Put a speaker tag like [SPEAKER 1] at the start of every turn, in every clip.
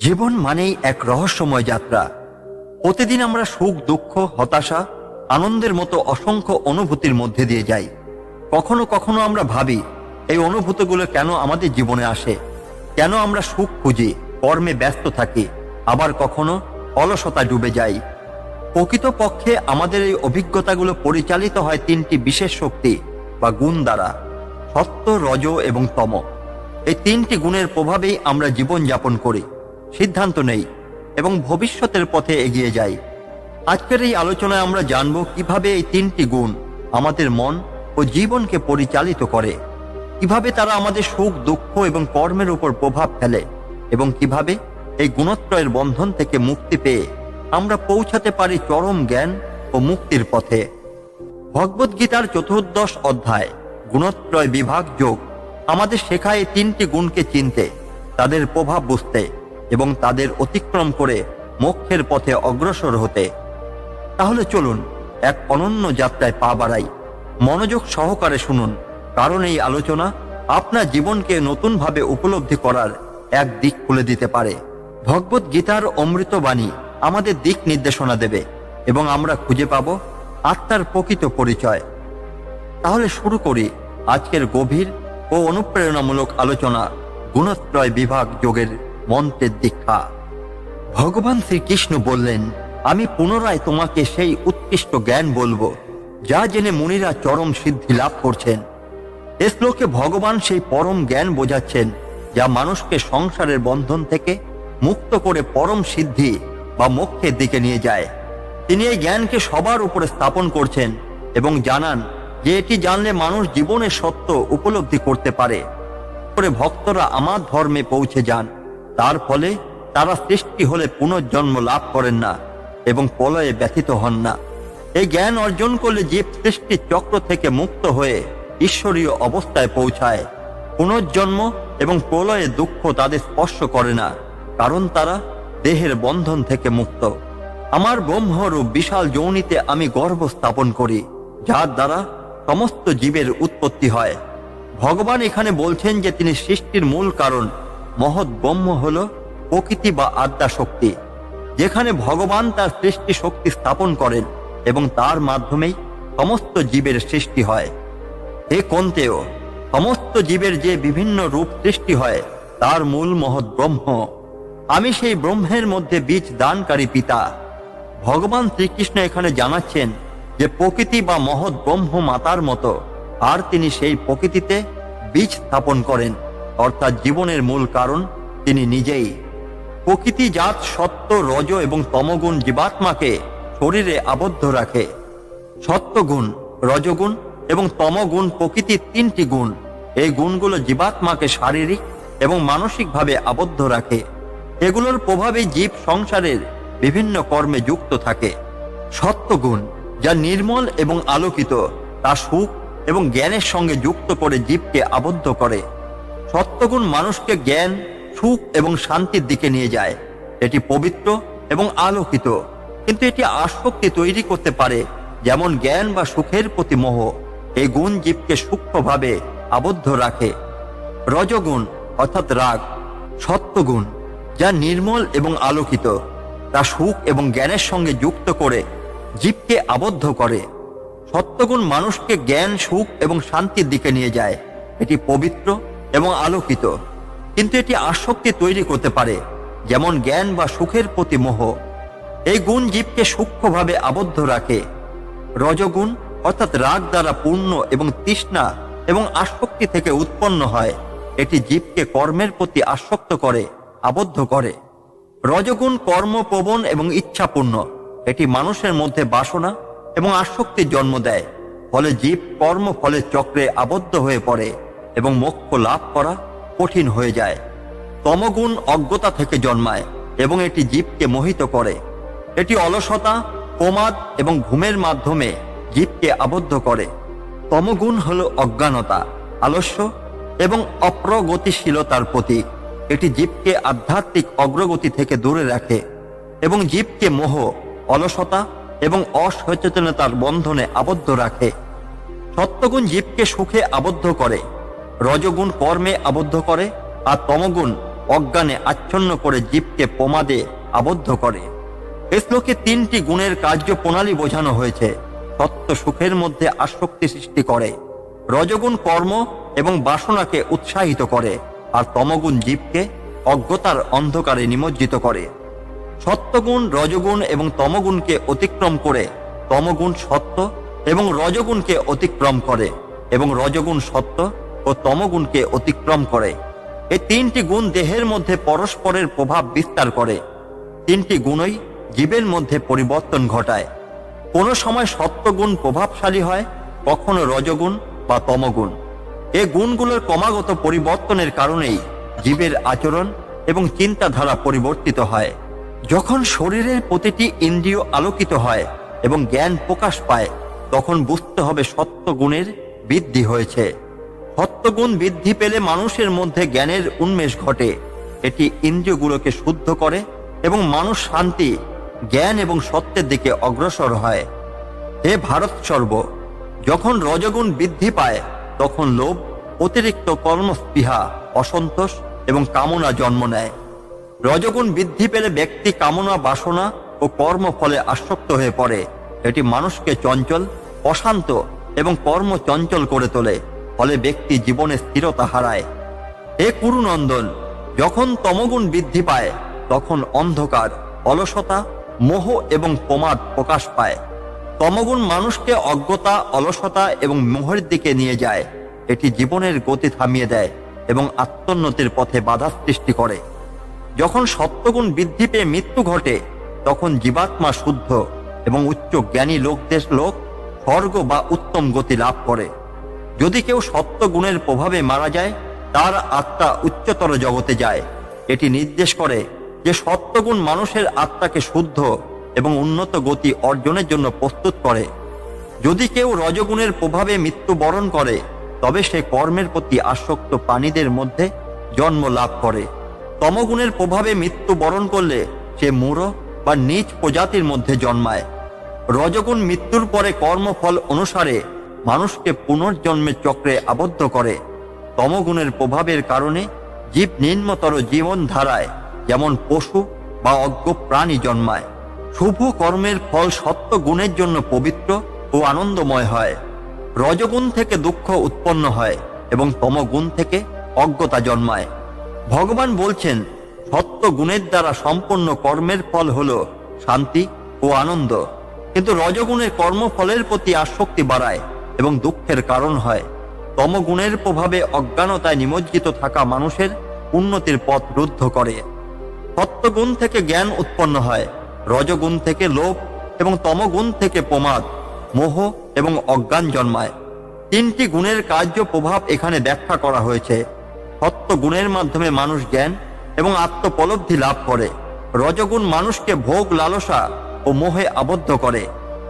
[SPEAKER 1] জীবন মানেই এক রহস্যময় যাত্রা। প্রতিদিন আমরা সুখ, দুঃখ, হতাশা, আনন্দের মতো অসংখ্য অনুভূতির মধ্যে দিয়ে যাই। কখনো কখনো আমরা ভাবি এই অনুভূতিগুলো কেন আমাদের জীবনে আসে, কেন আমরা সুখ খুঁজি, কর্মে ব্যস্ত থাকি, আবার কখনো অলসতা ডুবে যাই। প্রকৃতপক্ষে আমাদের এই অভিজ্ঞতাগুলো পরিচালিত হয় তিনটি বিশেষ শক্তি বা গুণ দ্বারা: সত্য, রজ এবং তম। এই তিনটি গুণের প্রভাবেই আমরা জীবন যাপন করি, সিদ্ধান্ত নেই এবং ভবিষ্যতের পথে এগিয়ে যাই। আজকের এই আলোচনায় আমরা জানব কিভাবে এই তিনটি গুণ আমাদের মন ও জীবনকে পরিচালিত করে, কিভাবে তারা আমাদের সুখ, দুঃখ এবং কর্মের উপর প্রভাব ফেলে, এবং কিভাবে এই গুণত্রয়ের বন্ধন থেকে মুক্তি পেয়ে আমরা পৌঁছাতে পারি চরম জ্ঞান ও মুক্তির পথে। ভগবদ্গীতার 14 অধ্যায় গুণত্রয় বিভাগ যোগ আমাদের শেখায় এই তিনটি গুণকে চিনতে, তাদের প্রভাব বুঝতে এবং তাদের অতিক্রম করে মোক্ষের পথে অগ্রসর হতে। তাহলে চলুন এক অনন্য যাত্রায় পা বাড়াই। মনোযোগ সহকারে শুনুন, কারণ এই আলোচনা আপনার জীবনকে নতুনভাবে উপলব্ধি করার এক দিক খুলে দিতে পারে। ভগবদ্গীতার অমৃত বাণী আমাদের দিক নির্দেশনা দেবে এবং আমরা খুঁজে পাব আত্মার প্রকৃত পরিচয়। তাহলে শুরু করি আজকের গভীর ও অনুপ্রেরণামূলক আলোচনা, গুণত্রয় বিভাগ যোগের মন্ত্রের দীক্ষা। ভগবান শ্রীকৃষ্ণ বললেন, আমি পুনরায় তোমাকে সেই উৎকৃষ্ট জ্ঞান বলবো যা জেনে মুনিরা চরম সিদ্ধি লাভ করছেন। এ শ্লোকে ভগবান সেই পরম জ্ঞান বোঝাচ্ছেন যা মানুষকে সংসারের বন্ধন থেকে মুক্ত করে পরম সিদ্ধি বা মোক্ষের দিকে নিয়ে যায়। তিনি এই জ্ঞানকে সবার উপরে স্থাপন করছেন এবং জানান যে এটি জানলে মানুষ জীবনের সত্য উপলব্ধি করতে পারে। ভক্তরা আমার ধর্মে পৌঁছে যান, তার ফলে তারা সৃষ্টি হলে পুনর্জন্ম লাভ করেন না এবং প্রলয়ে ব্যথিত হন না। এই জ্ঞান অর্জন করলে জীব সৃষ্টির চক্র থেকে মুক্ত হয়ে ঈশ্বরীয় অবস্থায় পৌঁছায়। পুনর্জন্ম এবং প্রলয়ে দুঃখ তাদের স্পর্শ করে না, কারণ তারা দেহের বন্ধন থেকে মুক্ত। আমার ব্রহ্মরূপ বিশাল যোনিতে আমি গর্ভ স্থাপন করি, যার দ্বারা সমস্ত জীবের উৎপত্তি হয়। ভগবান এখানে বলছেন যে তিনি সৃষ্টির মূল কারণ। মহৎ ব্রহ্ম হল প্রকৃতি বা আদ্যা শক্তি, যেখানে ভগবান তার সৃষ্টি শক্তি স্থাপন করেন এবং তার মাধ্যমেই সমস্ত জীবের সৃষ্টি হয়। হে কন্তেয়, সমস্ত জীবের যে বিভিন্ন রূপ সৃষ্টি হয় তার মূল মহৎ ব্রহ্ম। আমি সেই ব্রহ্মের মধ্যে বীজ দানকারী পিতা। ভগবান শ্রীকৃষ্ণ এখানে জানাচ্ছেন যে প্রকৃতি বা মহৎ ব্রহ্ম মাতার মতো, আর তিনি সেই প্রকৃতিতে বীজ স্থাপন করেন, অর্থাৎ জীবনের মূল কারণ তিনি নিজেই। প্রকৃতি জাত সত্য, রজ এবং তমগুণ জীবাত্মাকে শরীরে আবদ্ধ রাখে। সত্যগুণ, রজগুণ এবং তমগুণ প্রকৃতির তিনটি গুণ। এই গুণগুলো জীবাত্মাকে শারীরিক এবং মানসিকভাবে আবদ্ধ রাখে। এগুলোর প্রভাবে জীব সংসারের বিভিন্ন কর্মে যুক্ত থাকে। সত্যগুণ, যা নির্মল এবং আলোকিত, তা সুখ এবং জ্ঞানের সঙ্গে যুক্ত করে জীবকে আবদ্ধ করে। সত্যগুণ মানুষকে জ্ঞান, সুখ এবং শান্তির দিকে নিয়ে যায়। এটি পবিত্র এবং আলোকিত, কিন্তু এটি আসক্তি তৈরি করতে পারে, যেমন জ্ঞান বা সুখের প্রতি মোহ। এই গুণ জীবকে সূক্ষ্মভাবে আবদ্ধ রাখে। রজগুণ অর্থাৎ রাগ, সত্যগুণ, যা নির্মল এবং আলোকিত, তা সুখ এবং জ্ঞানের সঙ্গে যুক্ত করে জীবকে আবদ্ধ করে। সত্যগুণ মানুষকে জ্ঞান, সুখ এবং শান্তির দিকে নিয়ে যায়। এটি পবিত্র এবং আলোকিত, কিন্তু এটি আসক্তি তৈরি করতে পারে, যেমন জ্ঞান বা সুখের প্রতি মোহ। এই গুণ জীবকে সূক্ষ্মভাবে আবদ্ধ রাখে। রজগুণ অর্থাৎ রাগ দ্বারা পূর্ণ এবং তৃষ্ণা এবং আসক্তি থেকে উৎপন্ন হয়। এটি জীবকে কর্মের প্রতি আসক্ত করে, আবদ্ধ করে। রজগুণ কর্মপ্রবণ এবং ইচ্ছাপূর্ণ। এটি মানুষের মধ্যে বাসনা এবং আসক্তির জন্ম দেয়, ফলে জীব কর্মফলের চক্রে আবদ্ধ হয়ে পড়ে এবং মোক্ষ লাভ করা কঠিন হয়ে যায়। তমগুণ অজ্ঞতা থেকে জন্মায় এবং এটি জীবকে মোহিত করে। এটি অলসতা, প্রমাদ এবং ঘুমের মাধ্যমে জীবকে আবদ্ধ করে। তমগুণ হল অজ্ঞানতা, আলস্য এবং অপ্রগতিশীলতার প্রতীক। এটি জীবকে আধ্যাত্মিক অগ্রগতি থেকে দূরে রাখে এবং জীবকে মোহ, অলসতা এবং অসচেতনতার বন্ধনে আবদ্ধ রাখে। সত্যগুণ জীবকে সুখে আবদ্ধ করে, রজগুণ কর্মে আবদ্ধ করে, আর তমগুণ অজ্ঞানে আচ্ছন্ন করে জীবকে প্রমাদে আবদ্ধ করে। এই শ্লোকে 3টি গুণের কার্য প্রণালী বোঝানো হয়েছে। সত্য সুখের মধ্যে আসক্তি সৃষ্টি করে, রজগুণ কর্ম এবং বাসনাকে উৎসাহিত করে, আর তমগুণ জীবকে অজ্ঞতার অন্ধকারে নিমজ্জিত করে। সত্যগুণ রজগুণ এবং তমগুণকে অতিক্রম করে তমগুণ সত্য এবং রজগুণকে অতিক্রম করে, এবং রজগুণ সত্য ও তমগুণকে অতিক্রম করে। এই 3টি গুণ দেহের মধ্যে পরস্পরের প্রভাব বিস্তার করে। 3টি গুণই জীবের মধ্যে পরিবর্তন ঘটায়। কোনো সময় সত্যগুণ প্রভাবশালী হয়, কখনো রজগুণ বা তমগুণ। এই গুণগুলোর ক্রমাগত পরিবর্তনের কারণেই জীবের আচরণ এবং চিন্তাধারা পরিবর্তিত হয়। যখন শরীরের প্রতিটি ইন্দ্রিয় আলোকিত হয় এবং জ্ঞান প্রকাশ পায়, তখন বুঝতে হবে সত্যগুণের বৃদ্ধি হয়েছে। সত্যগুণ বৃদ্ধি পেলে মানুষের মধ্যে জ্ঞানের উন্মেষ ঘটে। এটি ইন্দ্রিয়গুলোকে শুদ্ধ করে এবং মানুষ শান্তি, জ্ঞান এবং সত্যের দিকে অগ্রসর হয়। হে ভারতসর্ব, যখন রজগুণ বৃদ্ধি পায় তখন লোভ, অতিরিক্ত কর্মস্পৃহা, অসন্তোষ এবং কামনা জন্ম নেয়। রজগুণ বৃদ্ধি পেলে ব্যক্তি কামনা, বাসনা ও কর্মফলে আসক্ত হয়ে পড়ে। এটি মানুষকে চঞ্চল, অশান্ত এবং কর্মচঞ্চল করে তোলে, ফলে ব্যক্তি জীবনে স্থিরতা হারায়। হে কুরুনন্দন, যখন তমগুণ বৃদ্ধি পায় তখন অন্ধকার, অলসতা, মোহ এবং প্রমাদ প্রকাশ পায়। তমগুণ মানুষকে অজ্ঞতা, অলসতা এবং মোহের দিকে নিয়ে যায়। এটি জীবনের গতি থামিয়ে দেয় এবং আত্মোন্নতির পথে বাধা সৃষ্টি করে। যখন সত্যগুণ বৃদ্ধি পেয়ে মৃত্যু ঘটে, তখন জীবাত্মা শুদ্ধ এবং উচ্চ জ্ঞানী লোকদের স্বর্গ বা উত্তম গতি লাভ করে। যদি কেউ সত্যগুণের প্রভাবে মারা যায়, তার আত্মা উচ্চতর জগতে যায়। এটি নির্দেশ করে যে সত্যগুণ মানুষের আত্মাকে শুদ্ধ এবং উন্নত গতি অর্জনের জন্য প্রস্তুত করে। যদি কেউ রজগুণের প্রভাবে মৃত্যুবরণ করে, তবে সে কর্মের প্রতি আসক্ত প্রাণীদের মধ্যে জন্ম লাভ করে। তমগুণের প্রভাবে মৃত্যুবরণ করলে সে মূঢ় বা নীচ প্রজাতির মধ্যে জন্মায়। রজগুণ মৃত্যুর পরে কর্মফল অনুসারে মানুষকে পুনর্জন্মের চক্রে আবদ্ধ করে। তমগুণের প্রভাবের কারণে জীব নিম্নতর জীবনধারায়, যেমন পশু বা অজ্ঞ প্রাণী জন্মায়। শুভ কর্মের ফল সত্য গুণের জন্য পবিত্র ও আনন্দময় হয়। রজগুণ থেকে দুঃখ উৎপন্ন হয় এবং তমগুণ থেকে অজ্ঞতা জন্মায়। ভগবান বলছেন, সত্য গুণের দ্বারা সম্পন্ন কর্মের ফল হল শান্তি ও আনন্দ, কিন্তু রজগুণের কর্মফলের প্রতি আসক্তি বাড়ায় এবং দুঃখের কারণ হয়। তমগুণের প্রভাবে অজ্ঞানতায় নিমজ্জিত থাকা মানুষের উন্নতির পথ রুদ্ধ করে। সত্যগুণ থেকে জ্ঞান উৎপন্ন হয়, রজগুণ থেকে লোভ এবং তমগুণ থেকে প্রমাদ, মোহ এবং অজ্ঞান জন্মায়। 3টি গুণের কার্য প্রভাব এখানে ব্যাখ্যা করা হয়েছে। সত্য গুণের মাধ্যমে মানুষ জ্ঞান এবং আত্মোপলব্ধি লাভ করে। রজগুণ মানুষকে ভোগ, লালসা ও মোহে আবদ্ধ করে।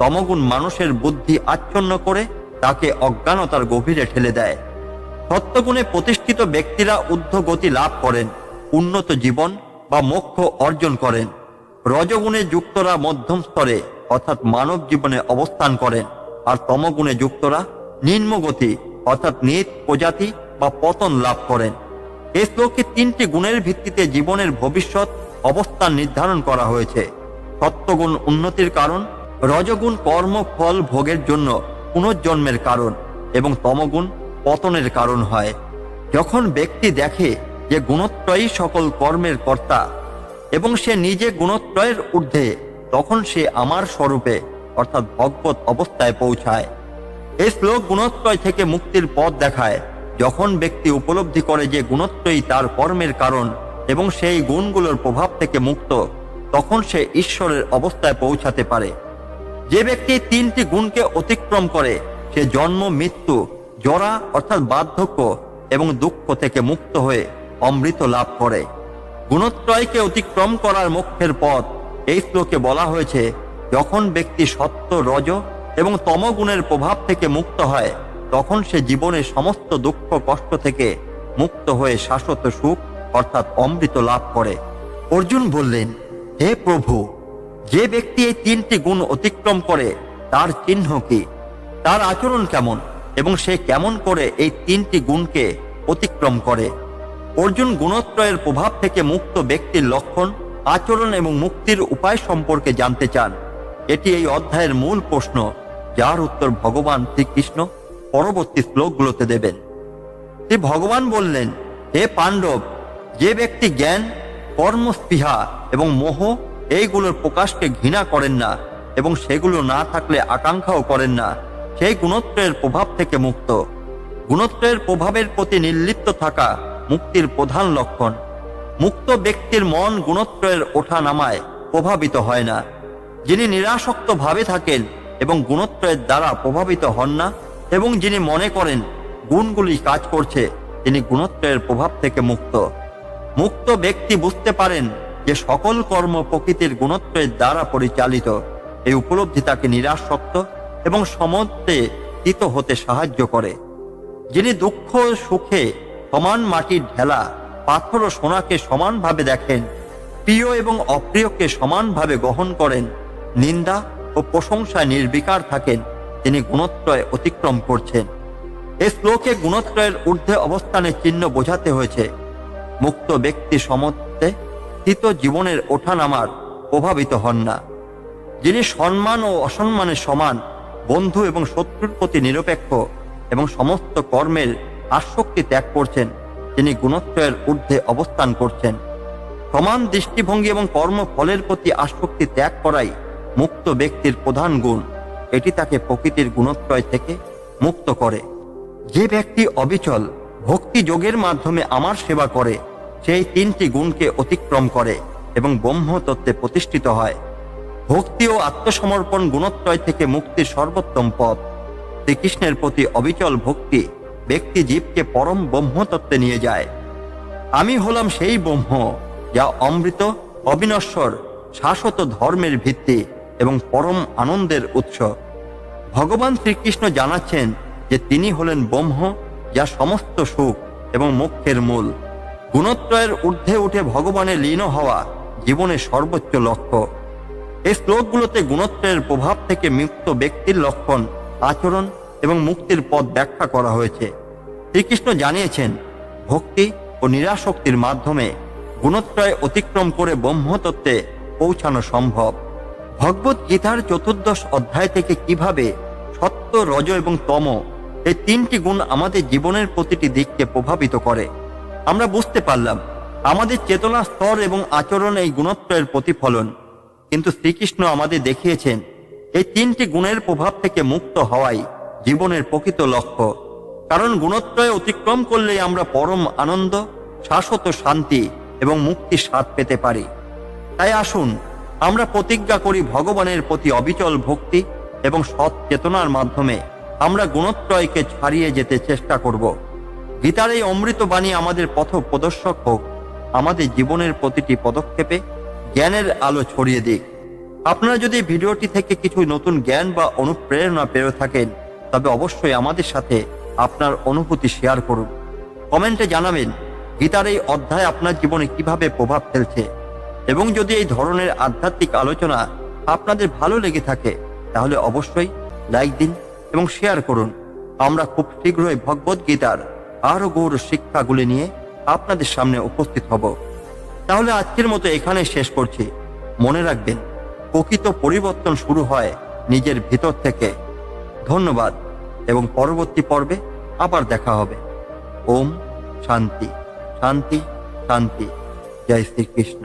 [SPEAKER 1] তমগুণ মানুষের বুদ্ধি আচ্ছন্ন করে তাকে অজ্ঞানতার গভীরে ঠেলে দেয়। সত্যগুণে প্রতিষ্ঠিত ব্যক্তিরা ঊর্ধ্বগতি লাভ করেন, উন্নত জীবন বা মোক্ষ অর্জন করেন। রজগুণে যুক্তরা মধ্যম স্তরে অর্থাৎ মানব জীবনে অবস্থান করেন, আর তমগুণে যুক্তরা নিম্নগতি অর্থাৎ নীচ প্রজাতি বা পতন লাভ করেন। এই শ্লোকে 3টি গুণের ভিত্তিতে জীবনের ভবিষ্যৎ অবস্থান নির্ধারণ করা হয়েছে। সত্যগুণ উন্নতির কারণ, রজগুণ কর্ম ফল ভোগের জন্য পুনর্জন্মের কারণ এবং তমগুণ পতনের কারণ হয়। যখন ব্যক্তি দেখে যে গুণত্রয়ই সকল কর্মের কর্তা এবং সে নিজে গুণত্রয়ের ঊর্ধ্বে, তখন সে আমার স্বরূপে অর্থাৎ ভগবত অবস্থায় পৌঁছায়। এই শ্লোক গুণত্রয় থেকে মুক্তির পথ দেখায়। যখন ব্যক্তি উপলব্ধি করে যে গুণত্রয়ই তার কর্মের কারণ এবং সেই গুণগুলোর প্রভাব থেকে মুক্ত, তখন সে ঈশ্বরের অবস্থায় পৌঁছাতে পারে। যে ব্যক্তি 3টি গুণকে অতিক্রম করে, সে জন্ম, মৃত্যু, জরা অর্থাৎ বার্ধক্য এবং দুঃখ থেকে মুক্ত হয়ে অমৃত লাভ করে। গুণত্রয়কে অতিক্রম করার মোক্ষের পথ এই শ্লোকে বলা হয়েছে। যখন ব্যক্তি সত্য, রজ এবং তমগুণের প্রভাব থেকে মুক্ত হয়, তখন সে জীবনের সমস্ত দুঃখ কষ্ট থেকে মুক্ত হয়ে শাশ্বত সুখ অর্থাৎ অমৃত লাভ করে। অর্জুন বললেন, হে প্রভু, যে ব্যক্তি এই 3টি গুণ অতিক্রম করে তার চিহ্ন কি, তার আচরণ কেমন এবং সে কেমন করে এই 3টি গুণকে অতিক্রম করে? অর্জুন গুণত্রয়ের প্রভাব থেকে মুক্ত ব্যক্তির লক্ষণ, আচরণ এবং মুক্তির উপায় সম্পর্কে জানতে চান। এটি এই অধ্যায়ের মূল প্রশ্ন, যার উত্তর ভগবান শ্রীকৃষ্ণ পরবর্তী শ্লোকগুলোতে দেবেন। শ্রী ভগবান বললেন, হে পাণ্ডব, যে ব্যক্তি জ্ঞান, কর্মস্পৃহা এবং মোহ এইগুলোর প্রকাশকে ঘৃণা করেন না এবং সেগুলো না থাকলে আকাঙ্ক্ষাও করেন না, সেই গুণত্রয়ের প্রভাব থেকে মুক্ত। গুণত্রয়ের প্রভাবের প্রতি নির্লিপ্ত থাকা মুক্তির প্রধান লক্ষণ। মুক্ত ব্যক্তির মন গুণত্রয়ের ওঠা নামায় প্রভাবিত হয় না। যিনি নিরাসক্ত ভাবে থাকেন এবং গুণত্রয়ের দ্বারা প্রভাবিত হন না এবং যিনি মনে করেন গুণগুলি কাজ করছে, তিনি গুণত্রয়ের প্রভাব থেকে মুক্ত। মুক্ত ব্যক্তি বুঝতে পারেন যে সকল কর্ম প্রকৃতির গুণত্রয়ের দ্বারা পরিচালিত। এই উপলব্ধি তাকে নিরাসক্ত এবং সমত্বে স্থিত হতে সাহায্য করে। যিনি দুঃখ ও সুখে সমান মাটির ঢেলা, পাথর ও সোনাকে সমানভাবে দেখেন, প্রিয় এবং অপ্রিয়কে সমানভাবে গ্রহণ করেন, নিন্দা ও প্রশংসায় নির্বিকার থাকেন, তিনি গুণত্রয় অতিক্রম করছেন। এই শ্লোকে গুণত্রয়ের ঊর্ধ্বে অবস্থানের চিহ্ন বোঝাতে হয়েছে। মুক্ত ব্যক্তি সমত্বে স্থিত জীবনের ওঠানামার প্রভাবিত হন না। যিনি সম্মান ও অসম্মানের সমান, বন্ধু এবং শত্রুর প্রতি নিরপেক্ষ এবং সমস্ত কর্মের আসক্তি ত্যাগ করছেন, তিনি গুণত্রয়ের ঊর্ধ্বে অবস্থান করছেন। সমান দৃষ্টিভঙ্গি এবং কর্মফলের প্রতি আসক্তি ত্যাগ করাই মুক্ত ব্যক্তির প্রধান গুণ। এটি তাকে প্রকৃতির গুণত্রয় থেকে মুক্ত করে। যে ব্যক্তি অবিচল ভক্তি যোগের মাধ্যমে আমার সেবা করে, সেই তিনটি গুণকে অতিক্রম করে এবং ব্রহ্মতত্ত্বে প্রতিষ্ঠিত হয়। ভক্তি ও আত্মসমর্পণ গুণত্রয় থেকে মুক্তির সর্বোত্তম পথ। শ্রীকৃষ্ণের প্রতি অবিচল ভক্তি ব্যক্তি জীবকে পরম ব্রহ্মতত্ত্বে নিয়ে যায়। আমি হলাম সেই ব্রহ্ম, যা অমৃত, অবিনশ্বর, শাশ্বত ধর্মের ভিত্তি এবং পরম আনন্দের উৎস। ভগবান শ্রীকৃষ্ণ জানাচ্ছেন যে তিনি হলেন ব্রহ্ম, যা সমস্ত সুখ এবং মোক্ষের মূল। গুণত্রয়ের ঊর্ধ্বে উঠে ভগবানে লীন হওয়া জীবনের সর্বোচ্চ লক্ষ্য। এই শ্লোকগুলোতে গুণত্রয়ের প্রভাব থেকে মুক্ত ব্যক্তির লক্ষণ, আচরণ এবং মুক্তির পথ ব্যাখ্যা করা হয়েছে। শ্রীকৃষ্ণ জানিয়েছেন, ভক্তি ও নিরাসক্তির মাধ্যমে গুণত্রয় অতিক্রম করে ব্রহ্মতত্ত্বে পৌঁছানো সম্ভব। ভগবত গীতার 14 অধ্যায় থেকে কিভাবে সত্য, রজ এবং তম এই তিনটি গুণ আমাদের জীবনের প্রতিটি দিককে প্রভাবিত করে, আমরা বুঝতে পারলাম। আমাদের চেতনা স্তর এবং আচরণ এই গুণত্রয়ের প্রতিফলন। কিন্তু শ্রীকৃষ্ণ আমাদের দেখিয়েছেন, এই তিনটি গুণের প্রভাব থেকে মুক্ত হওয়াই জীবনের প্রকৃত লক্ষ্য। কারণ গুণত্রয় অতিক্রম করলেই আমরা পরম আনন্দ, শাশ্বত শান্তি এবং মুক্তির স্বাদ পেতে পারি। তাই আসুন আমরা প্রতিজ্ঞা করি, ভগবানের প্রতি অবিচল ভক্তি এবং সৎ চেতনার মাধ্যমে আমরা গুণত্রয়কে ছাড়িয়ে যেতে চেষ্টা করব। গীতার এই অমৃত বাণী আমাদের পথ প্রদর্শক হোক, আমাদের জীবনের প্রতিটি পদক্ষেপে জ্ঞানের আলো ছড়িয়ে দিক। আপনারা যদি ভিডিওটি থেকে কিছু নতুন জ্ঞান বা অনুপ্রেরণা পেয়ে থাকেন, তবে অবশ্যই আমাদের সাথে আপনার অনুভূতি শেয়ার করুন। কমেন্টে জানাবেন গীতার এই অধ্যায় আপনার জীবনে কিভাবে প্রভাব ফেলছে। এবং যদি এই ধরনের আধ্যাত্মিক আলোচনা আপনাদের ভালো লেগে থাকে, তাহলে অবশ্যই লাইক দিন এবং শেয়ার করুন। আমরা খুব শীঘ্রই ভগবত গীতার আরো গৌর শিক্ষাগুলি নিয়ে আপনাদের সামনে উপস্থিত হব। তাহলে আজকের মতো এখানে শেষ করছি। মনে রাখবেন, প্রকৃত পরিবর্তন শুরু হয় নিজের ভিতর থেকে। ধন্যবাদ এবং পরবর্তী পর্বে আবার দেখা হবে। ওম শান্তি শান্তি শান্তি। জয় শ্রীকৃষ্ণ।